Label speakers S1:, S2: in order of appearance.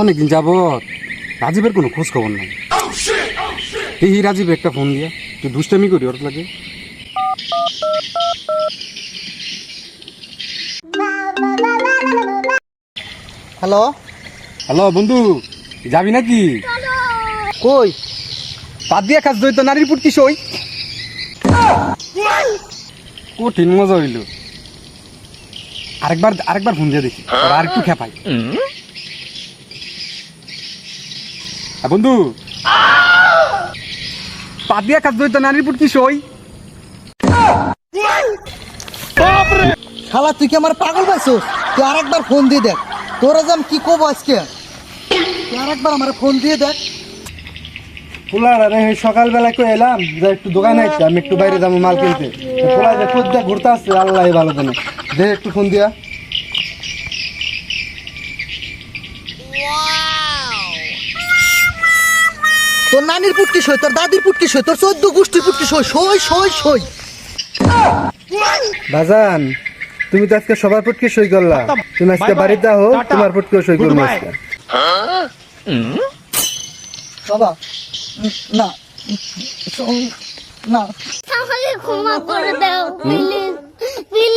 S1: অনেকদিন যাবত রাজীবের কোনো খোঁজ খবর নাই। এই রাজীব একটা ফোন দিয়া তুই দুষ্টামি করি ওর লাগে।
S2: হ্যালো
S1: হ্যালো বন্ধু, যাবি নাকি?
S2: কই?
S1: বাদ দিয়া কাজ দইতো নারীর পুটকি সই। কঠিন মজা হইল। আরেকবার ফোন দিয়ে দেখি আর একটু খেপাই। বন্ধু, বাদ দিয়া কাজ দইতো নারীর পুটকি সই।
S2: শালা তুই কি আমার পাগল পাইছিস? তুই আরেকবার ফোন দিয়ে দেখ, তোরা যে আমি কি কব আজকে। তুই আরেকবার আমার ফোন দিয়ে দেখ।
S3: পোলারে সকালবেলা কই এলাম যে একটু দোকানে আইছি, আমি একটু বাইরে যাবো মাল কিনতে। পোলা যে কোথা ঘুরতে আসছে আল্লাহ ভালো জানে। দে একটু ফোন দিয়া।
S2: তোর নানির পুটকি সই, তোর দাদির পুটকি সই, তোর 14 গোষ্ঠীর পুটকি সই, সই সই সই।
S3: বাজান, তুমি তো আজকে সবার পুটকি সই করলা, তুমি আজকে বাড়িতে আহো, তোমার পুটকিও সই করবো আজকে।
S2: বাবা না না
S4: আমাকে ক্ষমা করে দাও প্লিজ প্লিজ।